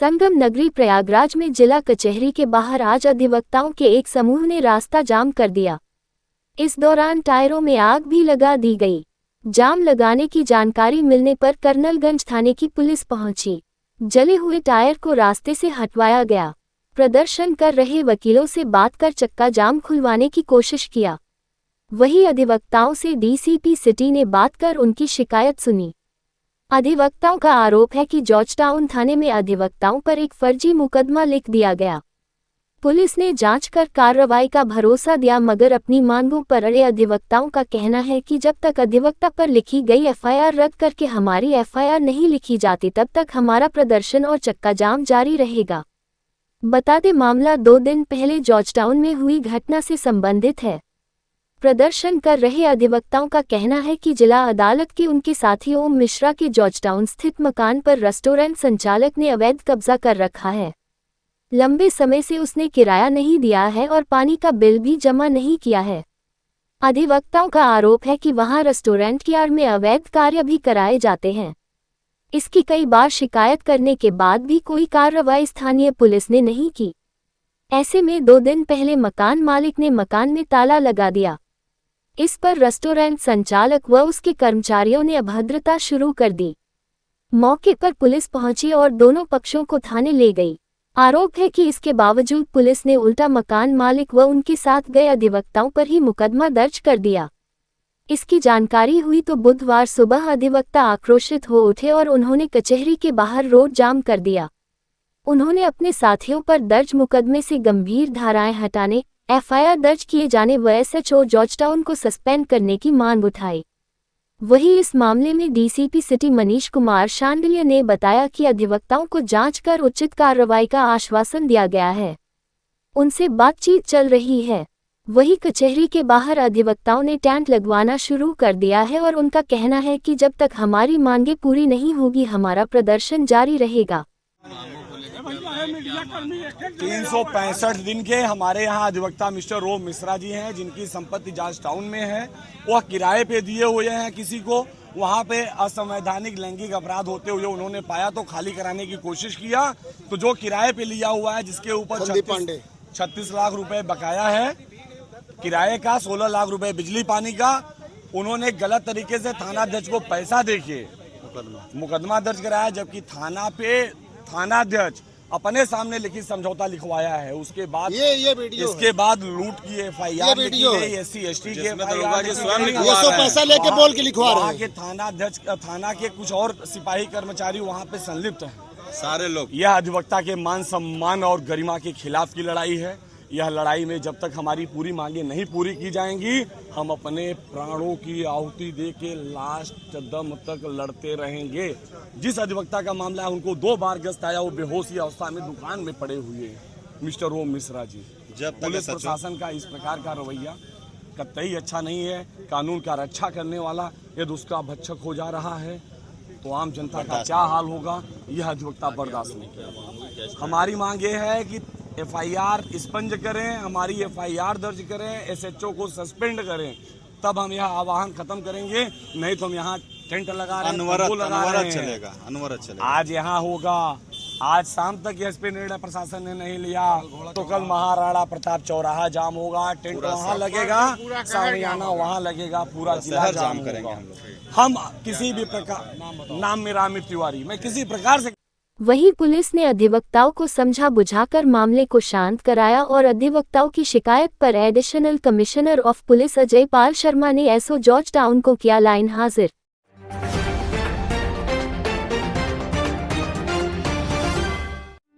संगम नगरी प्रयागराज में जिला कचहरी के बाहर आज अधिवक्ताओं के एक समूह ने रास्ता जाम कर दिया। इस दौरान टायरों में आग भी लगा दी गई। जाम लगाने की जानकारी मिलने पर कर्नलगंज थाने की पुलिस पहुंची। जले हुए टायर को रास्ते से हटवाया गया। प्रदर्शन कर रहे वकीलों से बात कर चक्का जाम खुलवाने की कोशिश किया। वहीं अधिवक्ताओं से डीसीपी सिटी ने बात कर उनकी शिकायत सुनी। अधिवक्ताओं का आरोप है कि जॉर्ज टाउन थाने में अधिवक्ताओं पर एक फर्जी मुकदमा लिख दिया गया। पुलिस ने जांच कर कार्रवाई का भरोसा दिया, मगर अपनी मांगों पर अड़े अधिवक्ताओं का कहना है कि जब तक अधिवक्ता पर लिखी गई एफआईआर रद्द करके हमारी एफआईआर नहीं लिखी जाती तब तक हमारा प्रदर्शन और चक्का जाम जारी रहेगा। बता दें, मामला 2 दिन पहले जॉर्ज टाउन में हुई घटना से संबंधित है। प्रदर्शन कर रहे अधिवक्ताओं का कहना है कि जिला अदालत के उनके साथी ओम मिश्रा के जॉर्ज टाउन स्थित मकान पर रेस्टोरेंट संचालक ने अवैध कब्जा कर रखा है। लंबे समय से उसने किराया नहीं दिया है और पानी का बिल भी जमा नहीं किया है। अधिवक्ताओं का आरोप है कि वहां रेस्टोरेंट की आड़ में अवैध कार्य भी कराए जाते हैं। इसकी कई बार शिकायत करने के बाद भी कोई कार्रवाई स्थानीय पुलिस ने नहीं की। ऐसे में 2 दिन पहले मकान मालिक ने मकान में ताला लगा दिया। इस पर रेस्टोरेंट संचालक व उसके कर्मचारियों ने अभद्रता शुरू कर दी। मौके पर पुलिस पहुंची और दोनों पक्षों को थाने ले गई। आरोप है कि इसके बावजूद पुलिस ने उल्टा मकान मालिक व उनके साथ गए अधिवक्ताओं पर ही मुकदमा दर्ज कर दिया। इसकी जानकारी हुई तो बुधवार सुबह अधिवक्ता आक्रोशित हो उठे और उन्होंने कचहरी के बाहर रोड जाम कर दिया। उन्होंने अपने साथियों पर दर्ज मुकदमे से गंभीर धाराएं हटाने, एफआईआर दर्ज किए जाने व एसएचओ जॉर्ज टाउन को सस्पेंड करने की मांग उठाई। वहीं इस मामले में डीसीपी सिटी मनीष कुमार शांडिल्य ने बताया कि अधिवक्ताओं को जांच कर उचित कार्रवाई का आश्वासन दिया गया है। उनसे बातचीत चल रही है। वहीं कचहरी के बाहर अधिवक्ताओं ने टेंट लगवाना शुरू कर दिया है और उनका कहना है कि जब तक हमारी मांगें पूरी नहीं होगी हमारा प्रदर्शन जारी रहेगा। 365 दिन के हमारे यहाँ अधिवक्ता मिस्टर ओम मिश्रा जी हैं, जिनकी संपत्ति जॉर्ज टाउन में है। वह किराए पे दिए हुए हैं किसी को। वहाँ पे असंवैधानिक लैंगिक अपराध होते हुए उन्होंने पाया तो खाली कराने की कोशिश किया। तो जो किराए पे लिया हुआ है, जिसके ऊपर 36 लाख रुपए बकाया है किराए का, 16 लाख रुपए बिजली पानी का, उन्होंने गलत तरीके से थानाध्यक्ष को पैसा देके मुकदमा दर्ज कराया, जबकि थानाध्यक्ष अपने सामने लिखित समझौता लिखवाया है। उसके बाद इसके बाद लूट की एफआईआर लिखी गई, SC ST के पैसा लेके बोल के लिखवा रहे हैं। के थानाध्यक्ष, थाना के कुछ और सिपाही कर्मचारी वहाँ पे संलिप्त हैं, सारे लोग। यह अधिवक्ता के मान सम्मान और गरिमा के खिलाफ की लड़ाई है। यह लड़ाई में जब तक हमारी पूरी मांगे नहीं पूरी की जाएंगी, हम अपने प्राणों की आहुति दे के लास्ट दम तक लड़ते रहेंगे। जिस अधिवक्ता का मामला है, उनको 2 बार गश्त आया, वो बेहोशी अवस्था में दुकान में पड़े हुए हैं, मिस्टर ओम मिश्रा जी। पुलिस प्रशासन का इस प्रकार का रवैया कतई अच्छा नहीं है। कानून का रक्षा करने वाला यदि उसका भक्षक हो जा रहा है तो आम जनता का क्या हाल होगा, यह अधिवक्ता बर्दाश्त नहीं करेगा। हमारी मांग ये है कि एफआईआर स्पंज करें, हमारी एफआईआर दर्ज करें, एसएचओ को सस्पेंड करें, तब हम यह आवाहन खत्म करेंगे। नहीं तो हम यहाँ टेंट लगा रहे हैं, चलेगा। आज यहाँ होगा, आज शाम तक इस पे निर्णय प्रशासन ने नहीं लिया तो कल महाराणा प्रताप चौराहा जाम होगा, टेंट वहाँ लगेगा, सामियाना वहाँ लगेगा, पूरा जिला जाम करेंगे। हम किसी भी प्रकार, नाम मेरा अमित तिवारी, मैं किसी प्रकार से। वहीं पुलिस ने अधिवक्ताओं को समझा बुझाकर मामले को शांत कराया और अधिवक्ताओं की शिकायत पर additional commissioner of police Ajay Pal Sharma ने एसओ जॉर्ज टाउन को किया लाइन हाजिर।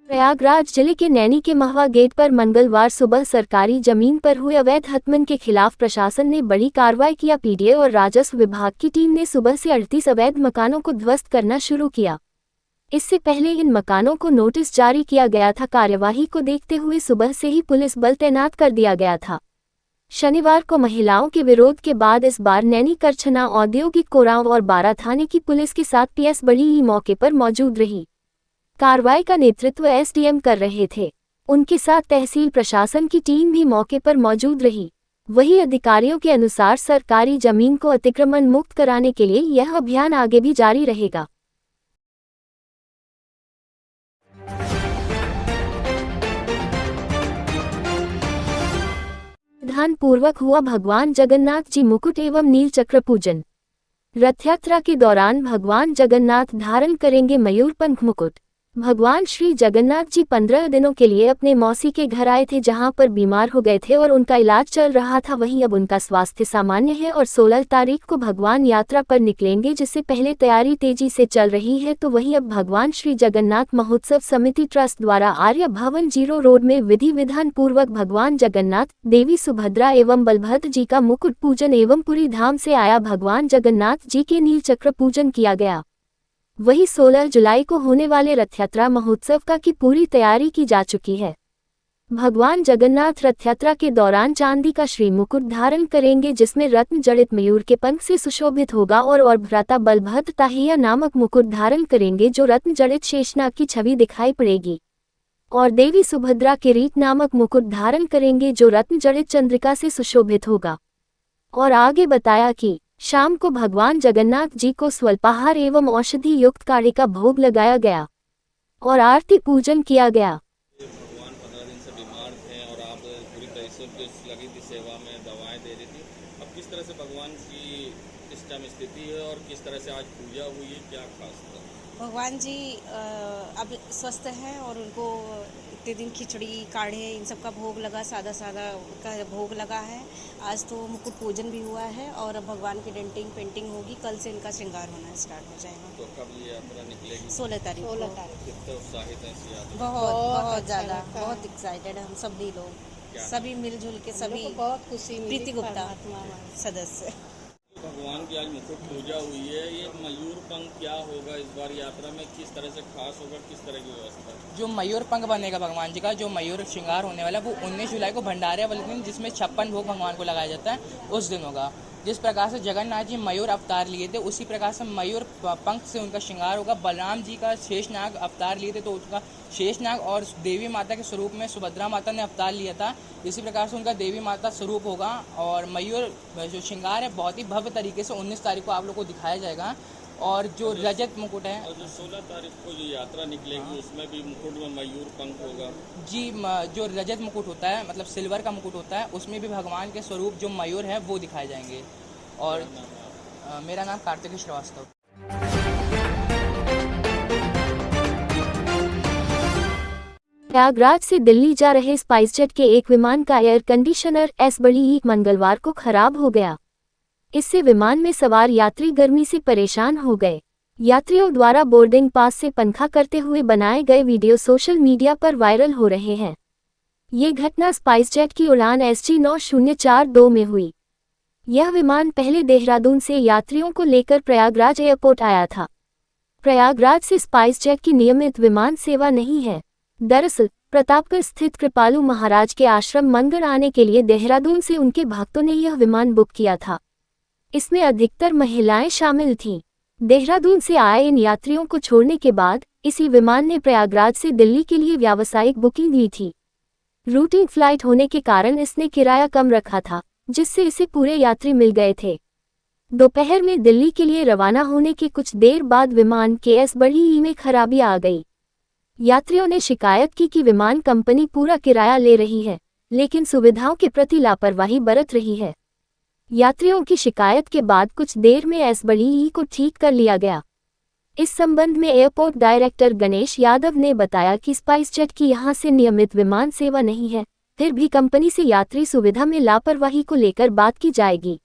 प्रयागराज जिले के नैनी के महवा गेट पर मंगलवार सुबह सरकारी जमीन पर हुए अवैध हत्मन के खिलाफ प्रशासन ने बड़ी कार्रवाई किया। पीडीए और राजस्व विभाग की टीम ने सुबह से 38 अवैध मकानों को ध्वस्त करना शुरू किया। इससे पहले इन मकानों को नोटिस जारी किया गया था। कार्यवाही को देखते हुए सुबह से ही पुलिस बल तैनात कर दिया गया था। शनिवार को महिलाओं के विरोध के बाद इस बार नैनी करछना औद्योगिक कोरांव और बारा थाने की पुलिस के साथ PS बड़ी ही मौके पर मौजूद रही। कार्रवाई का नेतृत्व SDM कर रहे थे। उनके साथ तहसील प्रशासन की टीम भी मौके पर मौजूद रही। वहीं अधिकारियों के अनुसार सरकारी जमीन को अतिक्रमण मुक्त कराने के लिए यह अभियान आगे भी जारी रहेगा। विधान पूर्वक हुआ भगवान जगन्नाथ जी मुकुट एवं नील चक्र पूजन। रथ यात्रा के दौरान भगवान जगन्नाथ धारण करेंगे मयूर पंख मुकुट। भगवान श्री जगन्नाथ जी 15 दिनों के लिए अपने मौसी के घर आए थे, जहां पर बीमार हो गए थे और उनका इलाज चल रहा था। वहीं अब उनका स्वास्थ्य सामान्य है और 16 तारीख को भगवान यात्रा पर निकलेंगे, जिससे पहले तैयारी तेजी से चल रही है। तो वहीं अब भगवान श्री जगन्नाथ महोत्सव समिति ट्रस्ट द्वारा आर्य भवन 0 रोड में विधि विधान पूर्वक भगवान जगन्नाथ, देवी सुभद्रा एवं बलभद्र जी का मुकुट पूजन एवं पुरी धाम से आया भगवान जगन्नाथ जी के नील चक्र पूजन किया गया। वही 16 जुलाई को होने वाले रथ यात्रा महोत्सव का की पूरी तैयारी की जा चुकी है। भगवान जगन्नाथ रथ यात्रा के दौरान चांदी का श्री मुकुट धारण करेंगे, जिसमें रत्न जड़ित मयूर के पंख से सुशोभित होगा और भ्राता बलभद्र ताहिया नामक मुकुट धारण करेंगे, जो रत्न जड़ित शेषनाग की छवि दिखाई पड़ेगी। और देवी सुभद्रा किरीट नामक मुकुट धारण करेंगे, जो रत्न जड़ित चंद्रिका से सुशोभित होगा। और आगे बताया कि शाम को भगवान जगन्नाथ जी को स्वल्पाहार एवं औषधि युक्त काढ़े का भोग लगाया गया और आरती पूजन किया गया। भगवान 15 दिन से बीमार थे और आप पूरी तरह से लगी थी सेवा में, दवाएं दे रही थी। अब किस तरह से भगवान की इस टाइम स्थिति है और किस तरह से आज पूजा हुई है, क्या खास था? भगवान जी अब स्वस्थ हैं और उनको इतने दिन खिचड़ी काढ़े इन सब का भोग लगा, सादा का भोग लगा है। आज तो मुकुट पूजन भी हुआ है और अब भगवान की डेंटिंग पेंटिंग होगी। कल से इनका श्रृंगार होना स्टार्ट हो जाएगा। तो कब ये यात्रा निकलेगी? 16 तारीख को। कितने उत्साहित हैं इस यात्रा? बहुत ज़्यादा, बहुत एक्साइटेड है हम सभी लोग, सभी मिलजुल के, सभी बहुत खुशी मिली। प्रीति गुप्ता सदस्य। भगवान की आज मुकुट पूजा हुई है, ये मयूर पंख क्या होगा इस बार यात्रा में, किस तरह से खास होगा, किस तरह की व्यवस्था? जो मयूर पंख बनेगा भगवान जी का, जो मयूर श्रृंगार होने वाला है, वो 19 जुलाई को भंडारे वाले दिन, जिसमें 56 भोग भगवान को लगाया जाता है, उस दिन होगा। जिस प्रकार से जगन्नाथ जी मयूर अवतार लिए थे, उसी प्रकार से मयूर पंख से उनका श्रृंगार होगा। बलराम जी का शेषनाग अवतार लिए थे, तो उनका शेषनाग, और देवी माता के स्वरूप में सुभद्रा माता ने अवतार लिया था, इसी प्रकार से उनका देवी माता स्वरूप होगा। और मयूर जो श्रृंगार है बहुत ही भव्य तरीके से 19 तारीख को आप लोग को दिखाया जाएगा। और जो रजत मुकुट है, और जो 16 तारीख को जो यात्रा निकलेगी उसमें भी मुकुट में मयूर पंख होगा जी। जो रजत मुकुट होता है, मतलब सिल्वर का मुकुट होता है, उसमें भी भगवान के स्वरूप जो मयूर है वो दिखाए जाएंगे। और मेरा नाम कार्तिक श्रीवास्तव। प्रयागराज से दिल्ली जा रहे स्पाइसजेट के एक विमान का एयर कंडीशनर SBE मंगलवार को खराब हो गया। इससे विमान में सवार यात्री गर्मी से परेशान हो गए। यात्रियों द्वारा बोर्डिंग पास से पनखा करते हुए बनाए गए वीडियो सोशल मीडिया पर वायरल हो रहे हैं। ये घटना स्पाइसजेट की उड़ान SG 9042 में हुई। यह विमान पहले देहरादून से यात्रियों को लेकर प्रयागराज एयरपोर्ट आया था। प्रयागराज से स्पाइसजेट की नियमित विमान सेवा नहीं है। दरअसल प्रतापगढ़ स्थित कृपालु महाराज के आश्रम मंदिर आने के लिए देहरादून से उनके भक्तों ने यह विमान बुक किया था। इसमें अधिकतर महिलाएं शामिल थीं। देहरादून से आए इन यात्रियों को छोड़ने के बाद इसी विमान ने प्रयागराज से दिल्ली के लिए व्यावसायिक बुकिंग दी थी। रूटिंग फ्लाइट होने के कारण इसने किराया कम रखा था, जिससे इसे पूरे यात्री मिल गए थे। दोपहर में दिल्ली के लिए रवाना होने के कुछ देर बाद विमान के SBE में खराबी आ गई। यात्रियों ने शिकायत की कि विमान कंपनी पूरा किराया ले रही है, लेकिन सुविधाओं के प्रति लापरवाही बरत रही है। यात्रियों की शिकायत के बाद कुछ देर में SBE को ठीक कर लिया गया। इस संबंध में एयरपोर्ट डायरेक्टर गणेश यादव ने बताया कि स्पाइसजेट की यहां से नियमित विमान सेवा नहीं है, फिर भी कंपनी से यात्री सुविधा में लापरवाही को लेकर बात की जाएगी।